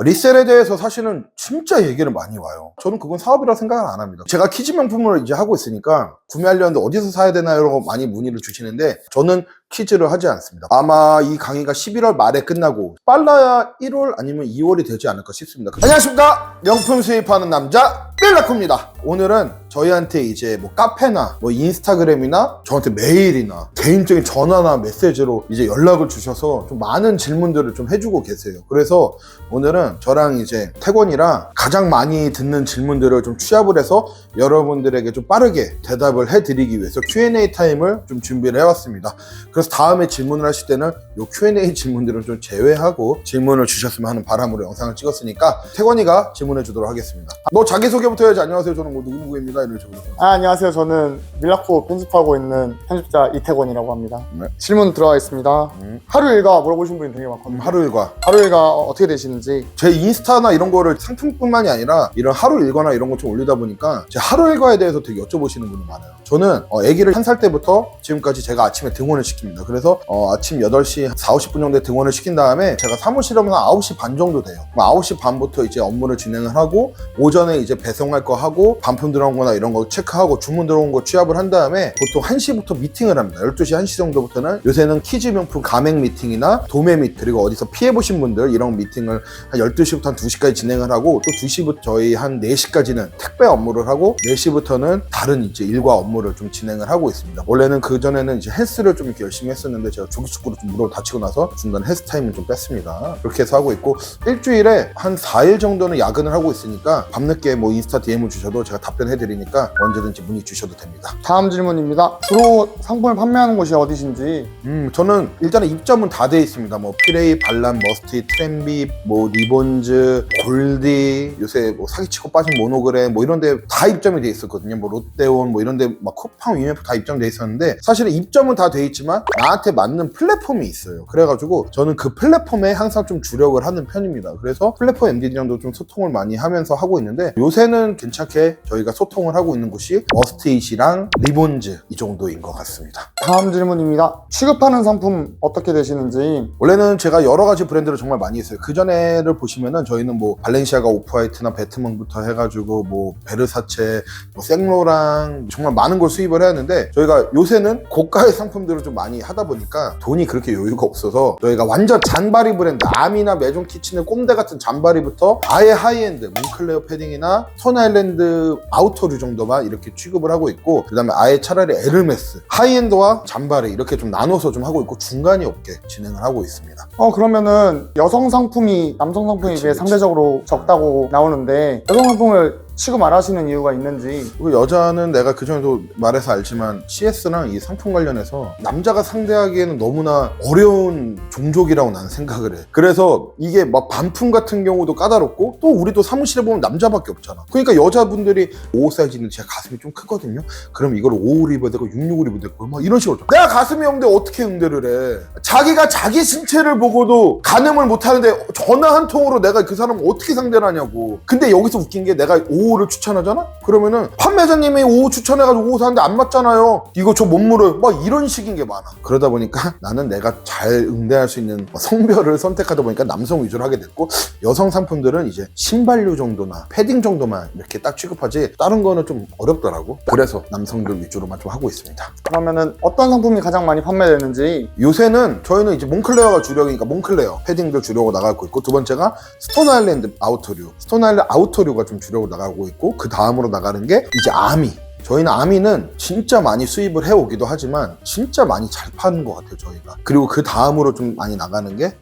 리셀에 대해서 사실은 진짜 얘기를 많이 와요. 저는 그건 사업이라 생각은 안 합니다. 제가 키즈 명품을 이제 하고 있으니까 구매하려는데 어디서 사야 되나요? 라고 많이 문의를 주시는데 저는 키즈를 하지 않습니다. 아마 이 강의가 11월 말에 끝나고 빨라야 1월 아니면 2월이 되지 않을까 싶습니다. 안녕하십니까? 명품 수입하는 남자 밀라코입니다. 오늘은 저희한테 이제 뭐 카페나 뭐 인스타그램이나 저한테 메일이나 개인적인 전화나 메시지로 이제 연락을 주셔서 좀 많은 질문들을 좀 해주고 계세요. 그래서 오늘은 저랑 이제 태권이랑 가장 많이 듣는 질문들을 좀 취합을 해서 여러분들에게 좀 빠르게 대답을 해드리기 위해서 Q&A 타임을 좀 준비를 해왔습니다. 그래서 다음에 질문을 하실 때는 이 Q&A 질문들은 좀 제외하고 질문을 주셨으면 하는 바람으로 영상을 찍었으니까 태권이가 질문해 주도록 하겠습니다. 너 자기소개부터 해야지. 안녕하세요. 저는 뭐 누구입니다. 이런 식으로. 안녕하세요. 저는 밀라코 편집하고 있는 편집자 이태권이라고 합니다. 네. 질문 들어가겠습니다. 하루 일과 물어보신 분이 되게 많거든요. 하루 일과. 하루 일과 어떻게 되시는지. 제 인스타나 이런 거를 상품뿐만이 아니라 이런 하루 일과나 이런 거 좀 올리다 보니까 제 하루 일과에 대해서 되게 여쭤보시는 분이 많아요. 저는 아기를 1살 때부터 지금까지 제가 아침에 등원을 시킵니다. 그래서 아침 8시 4, 50분 정도에 등원을 시킨 다음에 제가 사무실에 오면 9시 반 정도 돼요. 9시 반부터 이제 업무를 진행을 하고 오전에 이제 배송할 거 하고 반품 들어온 거나 이런 거 체크하고 주문 들어온 거 취합을 한 다음에 보통 1시부터 미팅을 합니다. 12시 1시 정도부터는 요새는 키즈 명품 가맹 미팅이나 도매 미팅 그리고 어디서 피해보신 분들 이런 미팅을 한 12시부터 한 2시까지 진행을 하고 또 2시부터 저희 한 4시까지는 택배 업무를 하고 4시부터는 다른 이제 일과 업무를 좀 진행을 하고 있습니다. 원래는 그전에는 이제 헬스를 좀 이렇게 열심히 했었는데 제가 조기축구로 좀 무릎을 다치고 나서 중간 헬스 타임을 좀 뺐습니다. 그렇게 해서 하고 있고 일주일에 한 4일 정도는 야근을 하고 있으니까 밤늦게 뭐 인스타 DM을 주셔도 제가 답변해 드리니까 언제든지 문의 주셔도 됩니다. 다음 질문입니다. 주로 상품을 판매하는 곳이 어디신지. 저는 일단은 입점은 다 돼 있습니다. 뭐 피레이, 발란, 머스티, 트렌비, 뭐 리본즈, 골디, 요새 뭐 사기치고 빠진 모노그램 뭐 이런데 다 입점이 돼 있었거든요. 뭐 롯데온 뭐 이런데 막 쿠팡, 위메프 다 입점돼 있었는데 사실은 입점은 다 돼 있지만 나한테 맞는 플랫폼이 있어요. 그래가지고 저는 그 플랫폼에 항상 좀 주력을 하는 편입니다. 그래서 플랫폼 MD들이랑도 좀 소통을 많이 하면서 하고 있는데 요새는 괜찮게 저희가 소통을 하고 있는 곳이 머스트잇이랑 리본즈 이 정도인 것 같습니다. 다음 질문입니다. 취급하는 상품 어떻게 되시는지. 원래는 제가 여러 가지 브랜드를 정말 많이 했어요. 그 전에를 보시면은 저희는 뭐 발렌시아가, 오프화이트나 베트몽부터 해가지고 뭐 베르사체, 뭐 생로랑 정말 많은 걸 수입을 해야 하는데 저희가 요새는 고가의 상품들을 좀 많이 하다 보니까 돈이 그렇게 여유가 없어서 저희가 완전 잔바리 브랜드 아미나 메종 키친의 꼼대 같은 잔바리부터 아예 하이엔드 몽클레어 패딩이나 스톤아일랜드 아우터류 정도만 이렇게 취급을 하고 있고 그 다음에 아예 차라리 에르메스 하이엔드와 잔바리 이렇게 좀 나눠서 좀 하고 있고 중간이 없게 진행을 하고 있습니다. 그러면은 여성 상품이 남성 상품에 비해 상대적으로 적다고 나오는데 여성 상품을 취급 안 하시는 이유가 있는지. 여자는 내가 그전에도 말해서 알지만 CS랑 이 상품 관련해서 남자가 상대하기에는 너무나 어려운 종족이라고 나는 생각을 해. 그래서 이게 막 반품 같은 경우도 까다롭고 또 우리도 사무실에 보면 남자밖에 없잖아. 그러니까 여자분들이 55 사이즈는 제가 가슴이 좀 크거든요. 그럼 이걸 55를 입어야 되고 66을 입어야 되고 막 이런 식으로 내가 가슴이 없는데 어떻게 응대를 해. 자기가 자기 신체를 보고도 가늠을 못하는데 전화 한 통으로 내가 그 사람을 어떻게 상대를 하냐고. 근데 여기서 웃긴 게 내가 55를 추천하잖아? 그러면은 판매자님이 55 추천해가지고 55 사는데 안 맞잖아요. 이거 저 못 물어요. 막 이런 식인 게 많아. 그러다 보니까 나는 내가 잘 응대할 수 있는 성별을 선택하다 보니까 남성 위주로 하게 됐고 여성 상품들은 이제 신발류 정도나 패딩 정도만 이렇게 딱 취급하지 다른 거는 좀 어렵더라고. 그래서 남성들 위주로만 좀 하고 있습니다. 그러면은 어떤 상품이 가장 많이 판매되는지. 요새는 저희는 이제 몽클레어가 주력이니까 몽클레어 패딩들 주력으로 나가고 있고 두 번째가 스톤아일랜드 아우터류 스톤아일랜드 아우터류가 좀 주력으로 나가고 있고 그 다음으로 나가는 게 이제 아미. 저희는 아미는 진짜 많이 수입을 해오기도 하지만 진짜 많이 잘 파는 것 같아요 저희가. 그리고 그 다음으로 좀 많이 나가는 게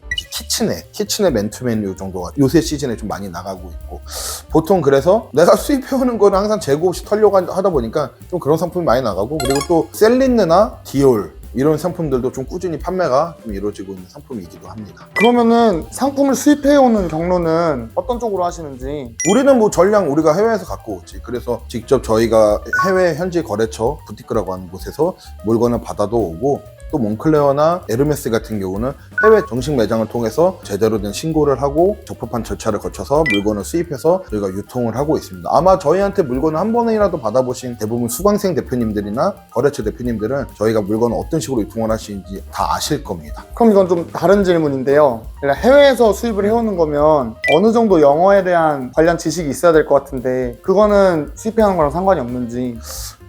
키친의 맨투맨류 정도가 요새 시즌에 좀 많이 나가고 있고 보통 그래서 내가 수입해오는 거는 항상 재고 없이 털려고 하다 보니까 좀 그런 상품이 많이 나가고 그리고 또 셀린느나 디올 이런 상품들도 좀 꾸준히 판매가 좀 이루어지고 있는 상품이기도 합니다. 그러면은 상품을 수입해오는 경로는 어떤 쪽으로 하시는지. 우리는 뭐 전량 우리가 해외에서 갖고 오지. 그래서 직접 저희가 해외 현지 거래처 부티크라고 하는 곳에서 물건을 받아도 오고 또 몽클레어나 에르메스 같은 경우는 해외 정식 매장을 통해서 제대로 된 신고를 하고 적법한 절차를 거쳐서 물건을 수입해서 저희가 유통을 하고 있습니다. 아마 저희한테 물건을 한 번이라도 받아보신 대부분 수강생 대표님들이나 거래처 대표님들은 저희가 물건을 어떤 식으로 유통을 하시는지 다 아실 겁니다. 그럼 이건 좀 다른 질문인데요. 해외에서 수입을 해오는 거면 어느 정도 영어에 대한 관련 지식이 있어야 될 것 같은데 그거는 수입해하는 거랑 상관이 없는지.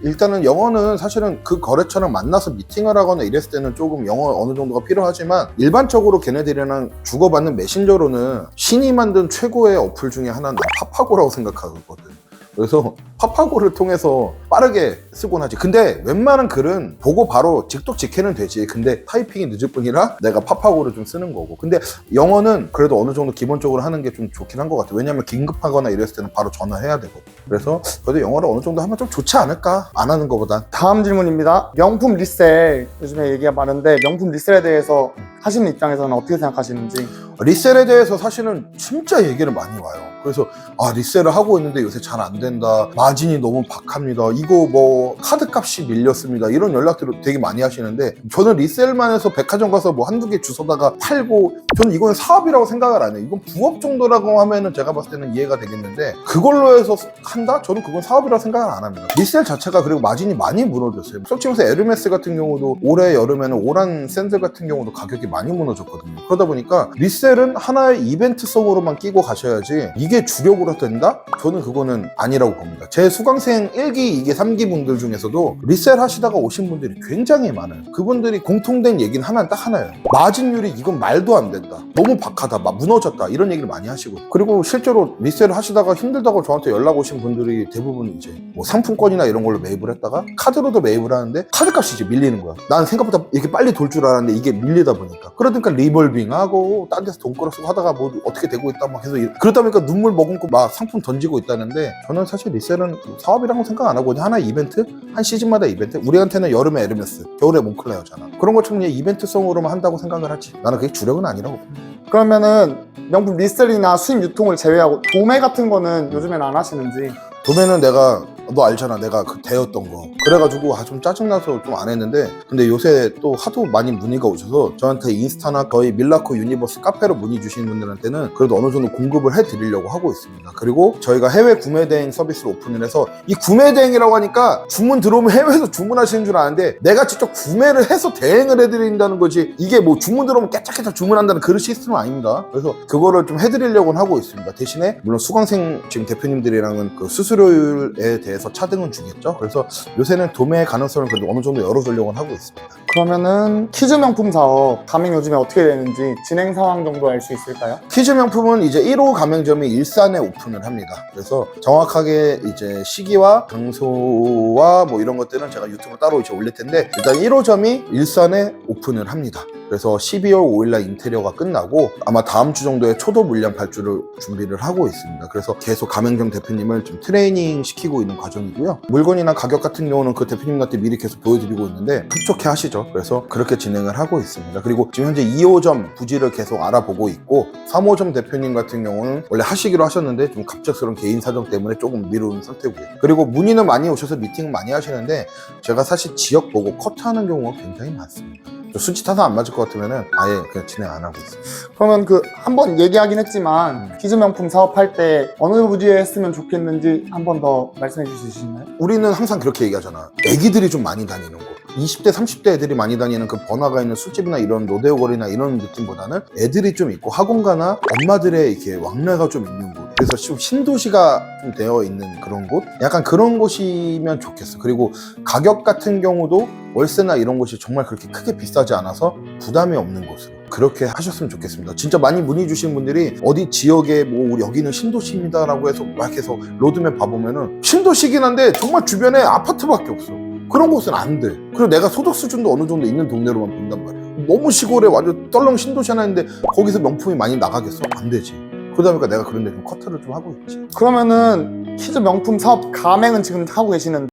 일단은 영어는 사실은 그 거래처랑 만나서 미팅을 하거나 이랬을 때는 조금 영어 어느 정도가 필요하지만 일반적으로 걔네들이랑 주고받는 메신저로는 신이 만든 최고의 어플 중에 하나는 파파고라고 생각하거든. 그래서 파파고를 통해서 빠르게 쓰곤 하지. 근데 웬만한 글은 보고 바로 직독직해는 되지. 근데 타이핑이 늦을 뿐이라 내가 파파고를 좀 쓰는 거고. 근데 영어는 그래도 어느 정도 기본적으로 하는 게 좀 좋긴 한 것 같아. 왜냐면 긴급하거나 이랬을 때는 바로 전화해야 되거든. 그래서 그래도 영어를 어느 정도 하면 좀 좋지 않을까? 안 하는 것보단. 다음 질문입니다. 명품 리셀, 요즘에 얘기가 많은데 명품 리셀에 대해서 하시는 입장에서는 어떻게 생각하시는지. 리셀에 대해서 사실은 진짜 얘기를 많이 와요. 그래서 리셀을 하고 있는데 요새 잘 안 된다. 마진이 너무 박합니다. 이거 뭐 카드값이 밀렸습니다. 이런 연락들을 되게 많이 하시는데 저는 리셀만 해서 백화점 가서 뭐 한두 개 주워다가 팔고 저는 이거는 사업이라고 생각을 안 해요. 이건 부업 정도라고 하면은 제가 봤을 때는 이해가 되겠는데 그걸로 해서 한다? 저는 그건 사업이라고 생각을 안 합니다. 리셀 자체가 그리고 마진이 많이 무너졌어요. 솔직히 말해서 에르메스 같은 경우도 올해 여름에는 오란 샌들 같은 경우도 가격이 많이 무너졌거든요. 그러다 보니까 리셀은 하나의 이벤트성으로만 끼고 가셔야지 이게 주력으로 된다? 저는 그거는 아니라고 봅니다. 제 수강생 1기, 2기, 3기 분들 중에서도 리셀 하시다가 오신 분들이 굉장히 많아요. 그분들이 공통된 얘기는 딱 하나예요. 마진율이 이건 말도 안 된다. 너무 박하다. 막 무너졌다. 이런 얘기를 많이 하시고. 그리고 실제로 리셀을 하시다가 힘들다고 저한테 연락 오신 분들이 대부분 이제 뭐 상품권이나 이런 걸로 매입을 했다가 카드로도 매입을 하는데 카드값이 이제 밀리는 거야. 난 생각보다 이렇게 빨리 돌 줄 알았는데 이게 밀리다 보니까. 그러니까 리볼빙하고 딴 데서 돈 끌어쓰고 하다가 뭐 어떻게 되고 있다 막 해서 그러다 보니까 눈물 머금고 막 상품 던지고 있다는데 저는 사실 리셀은 사업이라고 생각 안 하고 그냥 하나의 이벤트? 한 시즌마다 이벤트? 우리한테는 여름에 에르메스, 겨울에 몽클레어잖아. 그런 것처럼 그냥 이벤트성으로만 한다고 생각을 하지. 나는 그게 주력은 아니라고 봅니다. 그러면은 명품 리셀이나 수입 유통을 제외하고 도매 같은 거는 요즘엔 안 하시는지. 도매는 너 알잖아. 내가 그 대였던 거. 그래가지고 좀 짜증나서 좀 안 했는데 근데 요새 또 하도 많이 문의가 오셔서 저한테 인스타나 거의 밀라코 유니버스 카페로 문의 주시는 분들한테는 그래도 어느 정도 공급을 해드리려고 하고 있습니다. 그리고 저희가 해외 구매 대행 서비스를 오픈을 해서 이 구매 대행이라고 하니까 주문 들어오면 해외에서 주문하시는 줄 아는데 내가 직접 구매를 해서 대행을 해드린다는 거지 이게 뭐 주문 들어오면 깨짝깨짝 주문한다는 그런 시스템은 아닙니다. 그래서 그거를 좀 해드리려고 하고 있습니다. 대신에 물론 수강생 지금 대표님들이랑은 그 수수료율에 대해서 차등은 주겠죠. 그래서 요새는 도매 가능성을 그래도 어느 정도 열어주려고 하고 있습니다. 그러면은 퀴즈 명품 사업 가맹 요즘에 어떻게 되는지 진행 상황 정도 알 수 있을까요? 퀴즈 명품은 이제 1호 가맹점이 일산에 오픈을 합니다. 그래서 정확하게 이제 시기와 장소와 뭐 이런 것들은 제가 유튜브 따로 이제 올릴 텐데 일단 1호점이 일산에 오픈을 합니다. 그래서 12월 5일날 인테리어가 끝나고 아마 다음 주 정도에 초도 물량 발주를 준비를 하고 있습니다. 그래서 계속 가맹점 대표님을 좀 트레이닝 시키고 있는 과정이고요. 물건이나 가격 같은 경우는 그 대표님한테 미리 계속 보여드리고 있는데 흡족해 하시죠. 그래서 그렇게 진행을 하고 있습니다. 그리고 지금 현재 2호점 부지를 계속 알아보고 있고 3호점 대표님 같은 경우는 원래 하시기로 하셨는데 좀 갑작스러운 개인 사정 때문에 조금 미룬 상태고요. 그리고 문의는 많이 오셔서 미팅 많이 하시는데 제가 사실 지역 보고 커트하는 경우가 굉장히 많습니다. 수치 타서 안 맞을 것 같으면은 아예 그냥 진행 안 하고 있어요. 그러면 그 한번 얘기하긴 했지만 퀴즈 명품 사업할 때 어느 부지에 했으면 좋겠는지 한 번 더 말씀해 주실 수 있나요? 우리는 항상 그렇게 얘기하잖아. 애기들이 좀 많이 다니는 곳. 20대, 30대 애들이 많이 다니는 그 번화가 있는 술집이나 이런 로데오 거리나 이런 느낌보다는 애들이 좀 있고 학원가나 엄마들의 이렇게 왕래가 좀 있는 곳. 그래서 좀 신도시가 좀 되어 있는 그런 곳? 약간 그런 곳이면 좋겠어. 그리고 가격 같은 경우도 월세나 이런 곳이 정말 그렇게 크게 비싸지 않아서 부담이 없는 곳으로 그렇게 하셨으면 좋겠습니다. 진짜 많이 문의 주신 분들이 어디 지역에 뭐 우리 여기는 신도시입니다 라고 해서 막 해서 로드맵 봐보면은 신도시긴 한데 정말 주변에 아파트밖에 없어. 그런 곳은 안 돼. 그리고 내가 소득 수준도 어느 정도 있는 동네로만 본단 말이야. 너무 시골에 완전 떨렁 신도시 하나 있는데 거기서 명품이 많이 나가겠어? 안 되지. 그러다 보니까 내가 그런 데 좀 커트를 좀 하고 있지. 그러면은 퀴즈 명품 사업 가맹은 지금 하고 계시는데